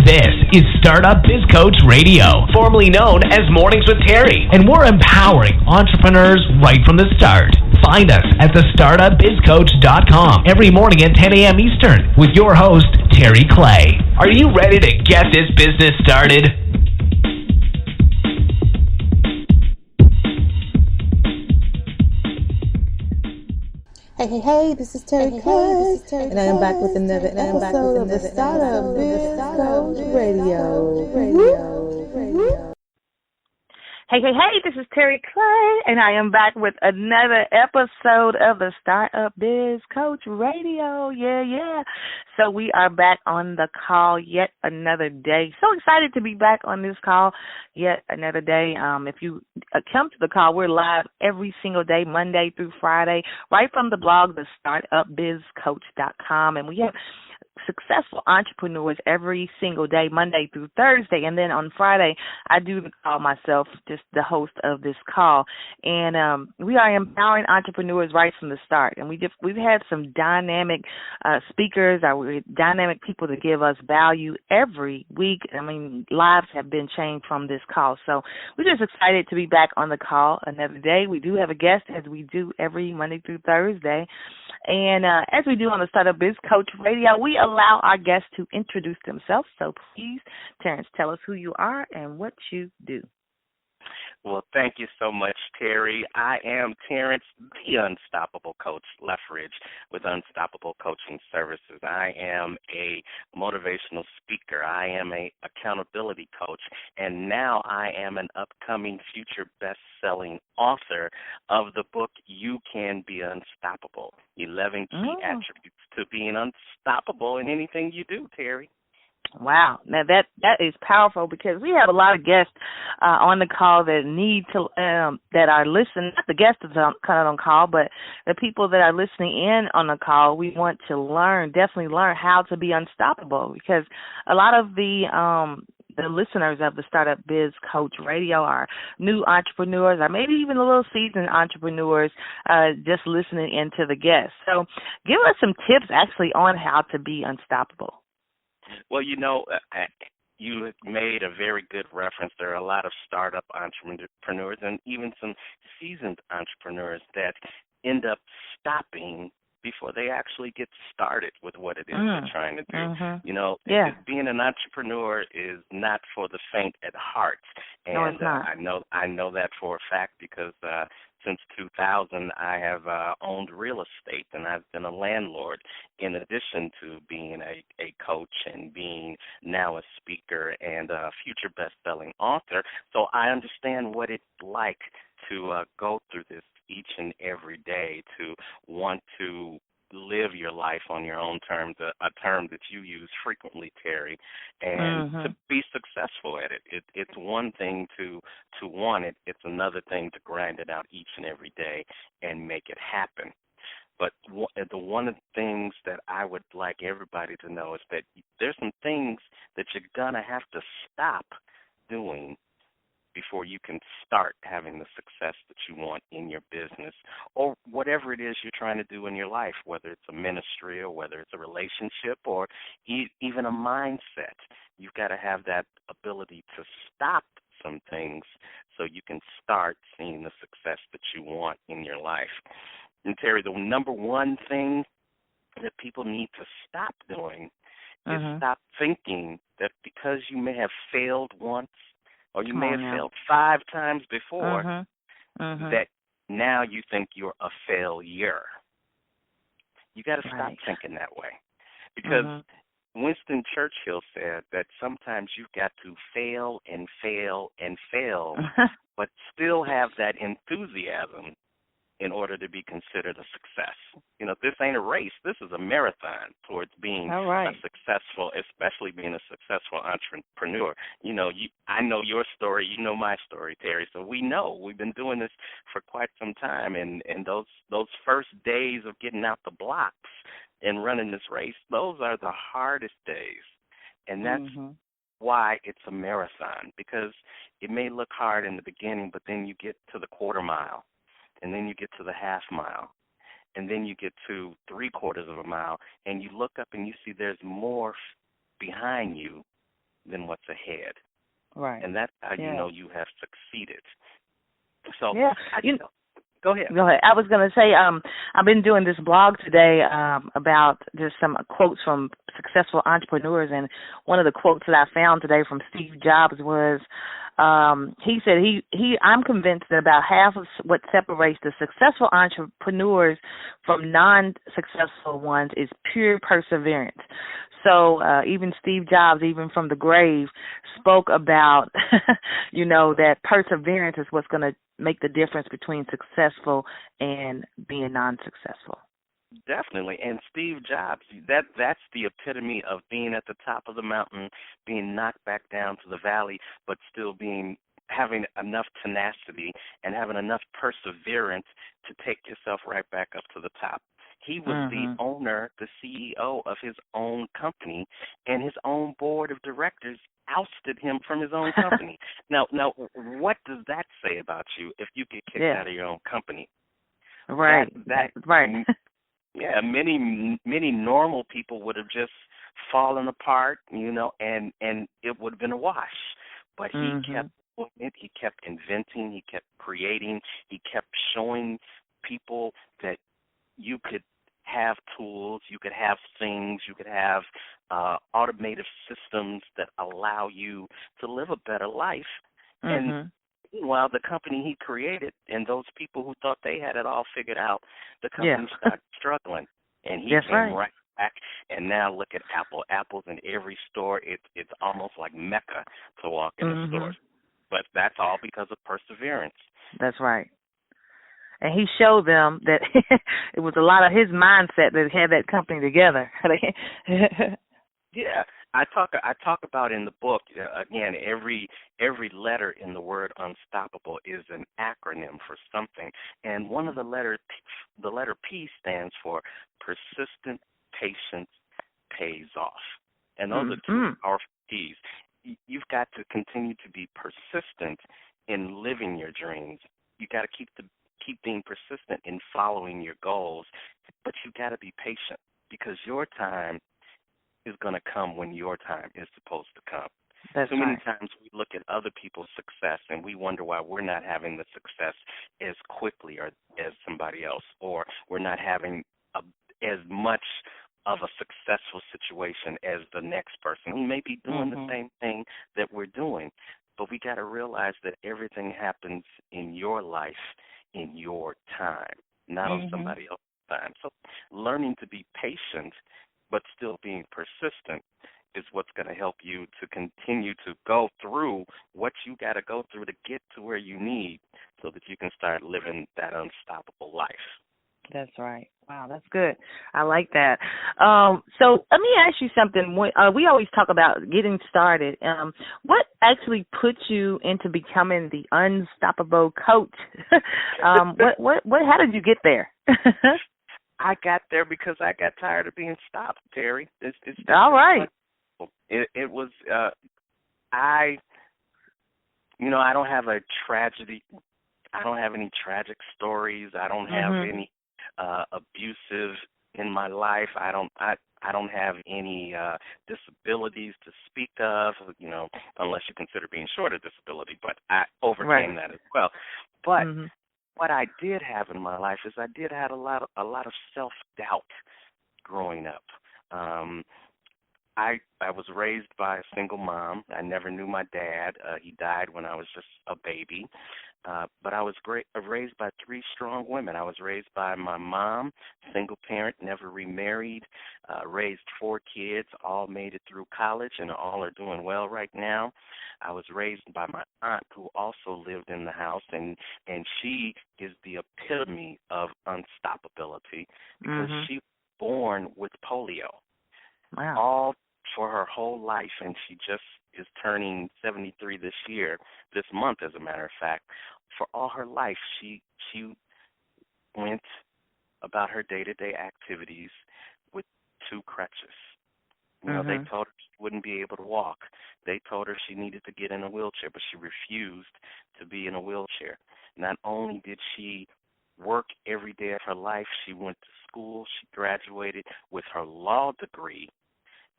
This is Startup Biz Coach Radio, formerly known as Mornings with Terry, and we're empowering entrepreneurs right from the start. Find us at thestartupbizcoach.com every morning at 10 a.m. Eastern with your host, Terry Clay. Are you ready to get this business started? Hey, this is Terry Clay, and I am back with another episode of the Startup Biz Coach Radio. Hey, this is Terry Clay, and I am back with another episode of the Startup Biz Coach Radio. Yeah. So we are back on the call yet another day. So excited to be back on this call yet another day. If you come to the call, we're live every single day, Monday through Friday, right from the blog, the startupbizcoach.com, and we have successful entrepreneurs every single day, Monday through Thursday, and then on Friday I do the call myself, just the host of this call, and we are empowering entrepreneurs right from the start. And we've had some dynamic speakers, dynamic people to give us value every week. I mean, lives have been changed from this call, so we're just excited to be back on the call another day. We do have a guest, as we do every Monday through Thursday. And as we do on the Startup Biz Coach Radio, we allow our guests to introduce themselves. So please, Terrence, tell us who you are and what you do. Well, thank you so much, Terry. I am Terrence, the Unstoppable Coach Lethbridge with Unstoppable Coaching Services. I am a motivational speaker. I am a accountability coach, and now I am an upcoming future best-selling author of the book You Can Be Unstoppable, 11 Key Attributes to Being Unstoppable in Anything You Do, Terry. Wow. Now that is powerful, because we have a lot of guests on the call that need to that are listening. Not the guests that are kind of on call, but the people that are listening in on the call. We want to definitely learn how to be unstoppable, because a lot of the listeners of the Startup Biz Coach Radio are new entrepreneurs, or maybe even a little seasoned entrepreneurs just listening into the guests. So give us some tips actually on how to be unstoppable. Well, you made a very good reference. There are a lot of startup entrepreneurs and even some seasoned entrepreneurs that end up stopping before they actually get started with what it is they're trying to do. Being an entrepreneur is not for the faint at heart. And no, it's not. I know that for a fact, because since 2000, I have owned real estate, and I've been a landlord in addition to being a coach and being now a speaker and a future best-selling author. So I understand what it's like to go through this each and every day, to want to live your life on your own terms, a term that you use frequently, Terry, and to be successful at it. It's one thing to want it. It's another thing to grind it out each and every day and make it happen. But one of the things that I would like everybody to know is that there's some things that you're going to have to stop doing before you can start having the success that you want in your business, or whatever it is you're trying to do in your life, whether it's a ministry or whether it's a relationship or even a mindset. You've got to have that ability to stop some things so you can start seeing the success that you want in your life. And Terry, the number one thing that people need to stop doing is stop thinking that because you may have failed once, or you may have failed 5 times before, that now you think you're a failure. You got to stop thinking that way. Because Winston Churchill said that sometimes you've got to fail and fail and fail, but still have that enthusiasm in order to be considered a success. This ain't a race. This is a marathon towards being a successful, especially being a successful entrepreneur. I know your story. You know my story, Terry. So we've been doing this for quite some time. And those first days of getting out the blocks and running this race, those are the hardest days. And that's why it's a marathon, because it may look hard in the beginning, but then you get to the quarter mile. And then you get to the half mile, and then you get to 3/4 of a mile, and you look up and you see there's more behind you than what's ahead. Right. And that's how you know you have succeeded. So, yeah. Go ahead. Go ahead. I was going to say, I've been doing this blog today about just some quotes from successful entrepreneurs, and one of the quotes that I found today from Steve Jobs was, he said, I'm convinced that about half of what separates the successful entrepreneurs from non-successful ones is pure perseverance. So even Steve Jobs, even from the grave, spoke about, that perseverance is what's going to make the difference between successful and being non-successful. Definitely. And Steve Jobs, that's the epitome of being at the top of the mountain, being knocked back down to the valley, but still having enough tenacity and having enough perseverance to take yourself right back up to the top. He was the owner, the CEO of his own company, and his own board of directors ousted him from his own company. Now, what does that say about you if you get kicked out of your own company? Right. Right. Yeah, many normal people would have just fallen apart, and it would have been a wash. But he kept doing it. He kept inventing. He kept creating. He kept showing people that you could have tools, you could have things, you could have automated systems that allow you to live a better life. And meanwhile, the company he created and those people who thought they had it all figured out, the company started struggling. And he came right back. And now look at Apple. Apple's in every store. It's almost like Mecca to walk in the stores. But that's all because of perseverance. That's right. And he showed them that it was a lot of his mindset that had that company together. Yeah, I talk about in the book again. Every letter in the word unstoppable is an acronym for something, and one of the letter P stands for persistent patience pays off, and those are two powerful P's. You've got to continue to be persistent in living your dreams. You got to keep being persistent in following your goals, but you got to be patient because your time is going to come when your time is supposed to come. That's so many times we look at other people's success and we wonder why we're not having the success as quickly or as somebody else, or we're not having as much of a successful situation as the next person who may be doing the same thing that we're doing. But we got to realize that everything happens in your life in your time, not on somebody else's time. So learning to be patient but still being persistent is what's going to help you to continue to go through what you got to go through to get to where you need so that you can start living that unstoppable life. That's right. Wow, that's good. I like that. So let me ask you something. We always talk about getting started. What actually put you into becoming the unstoppable coach? How did you get there? I got there because I got tired of being stopped, Terry. It's all right. It was I don't have a tragedy. I don't have any tragic stories. I don't have any abusive in my life. I don't have any disabilities to speak of, unless you consider being short a disability, but I overcame that as well. But what I did have in my life is I did have a lot of self-doubt growing up. I was raised by a single mom. I never knew my dad. He died when I was just a baby. But I was raised by three strong women. I was raised by my mom, single parent, never remarried, raised 4 kids, all made it through college, and all are doing well right now. I was raised by my aunt, who also lived in the house, and she is the epitome of unstoppability because she was born with polio. Wow. All for her whole life, and she just is turning 73 this month, as a matter of fact. For all her life, she went about her day-to-day activities with 2 crutches. They told her she wouldn't be able to walk. They told her she needed to get in a wheelchair, but she refused to be in a wheelchair. Not only did she work every day of her life, she went to school, she graduated with her law degree,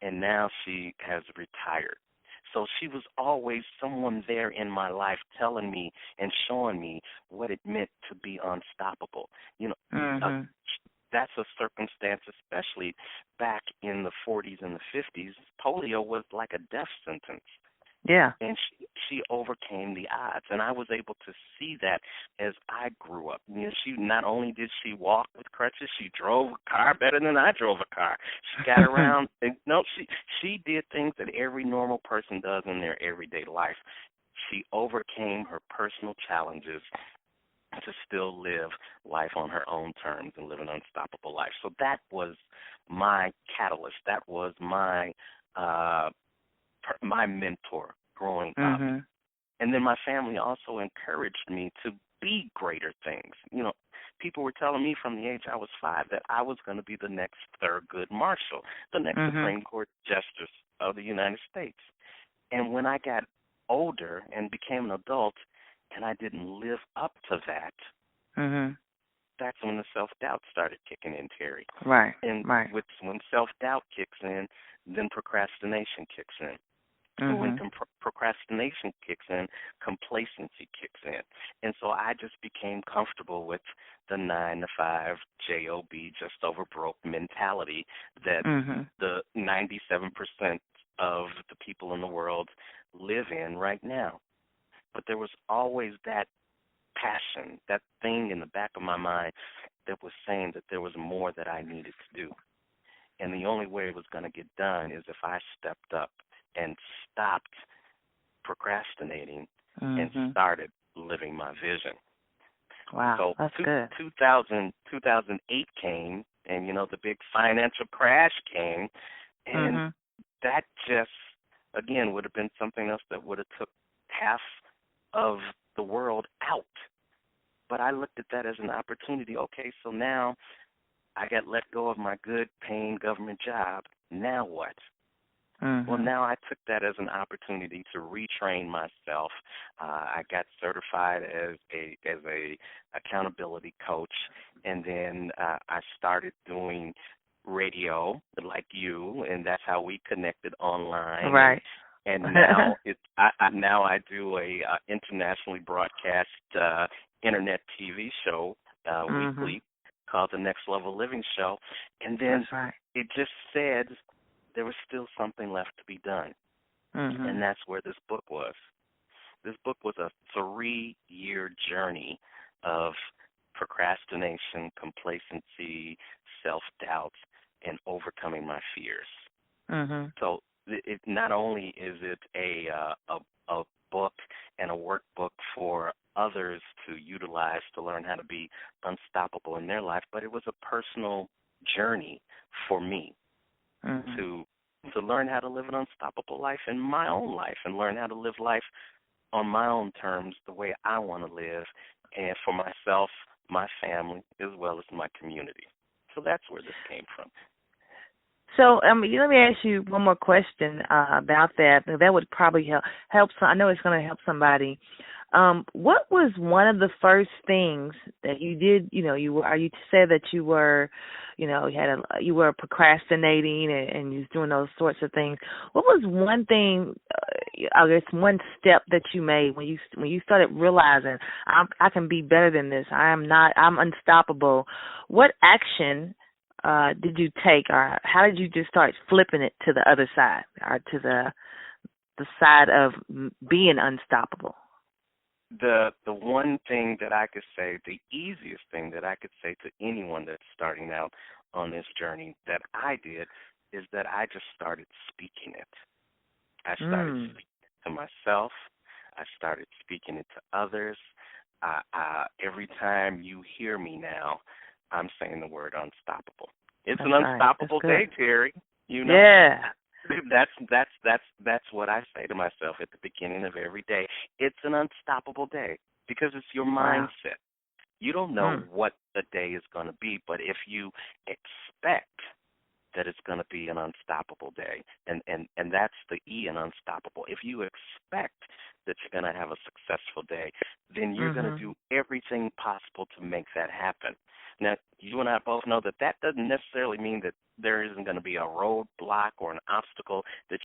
and now she has retired. So she was always someone there in my life telling me and showing me what it meant to be unstoppable. You know, Mhm. that's a circumstance, especially back in the 40s and the 50s. Polio was like a death sentence. Yeah. And she overcame the odds, and I was able to see that as I grew up. You know, she not only did she walk with crutches, she drove a car better than I drove a car. She got around. And, no, she did things that every normal person does in their everyday life. She overcame her personal challenges to still live life on her own terms and live an unstoppable life. So that was my catalyst. That was uh, my mentor growing up. Mhm. And then my family also encouraged me to be greater things. You know, people were telling me from the age I was 5 that I was going to be the next Thurgood Marshall, the next Mhm. Supreme Court Justice of the United States. And when I got older and became an adult and I didn't live up to that, Mhm. that's when the self-doubt started kicking in, Terry. Right. And Right. when self-doubt kicks in, then procrastination kicks in. And when Mhm. procrastination kicks in, complacency kicks in. And so I just became comfortable with the 9 to 5 job, just over broke mentality that Mhm. the 97% of the people in the world live in right now. But there was always that passion, that thing in the back of my mind that was saying that there was more that I needed to do. And the only way it was going to get done is if I stepped up and stopped procrastinating and Mhm. started living my vision. Wow, So that's good. 2008 came, and, you know, the big financial crash came, and Mhm. that just, again, would have been something else that would have took half of the world out. But I looked at that as an opportunity. Okay, so now I got let go of my good paying government job. Now what? Well, Mhm. now I took that as an opportunity to retrain myself. I got certified as a accountability coach, and then I started doing radio like you, and that's how we connected online. Right. And now now I do a internationally broadcast internet TV show Mhm. weekly called the Next Level Living Show, and then That's right. it just said there was still something left to be done, and Mhm. that's where this book was. This book was a 3-year journey of procrastination, complacency, self-doubt, and overcoming my fears. Mhm. So it not only is it a book and a workbook for others to utilize to learn how to be unstoppable in their life, but it was a personal journey for me Mhm. to learn how to live an unstoppable life in my own life and learn how to live life on my own terms the way I want to live and for myself, my family, as well as my community. So that's where this came from. So, let me ask you one more question about that. That would probably help. I know it's going to help somebody. What was one of the first things that you did? You said that you were, you were procrastinating and you was doing those sorts of things. What was one thing? I guess one step that you made when you started realizing I can be better than this. I'm unstoppable. What action did you take, or how did you just start flipping it to the other side, or to the side of being unstoppable? The one thing that I could say, the easiest thing that I could say to anyone that's starting out on this journey that I did is that I just started speaking it. I started speaking it to myself. I started speaking it to others. Every time you hear me now, I'm saying the word unstoppable. It's That's an right. That's unstoppable good. day, Terry. You know. Yeah. That's what I say to myself at the beginning of every day. It's an unstoppable day because it's your Wow. mindset. You don't know what the day is going to be, but if you expect that it's going to be an unstoppable day, and that's the E in unstoppable. If you expect that you're going to have a successful day, then you're going to do everything possible to make that happen. Now, you and I both know that doesn't necessarily mean that there isn't going to be a roadblock or an obstacle that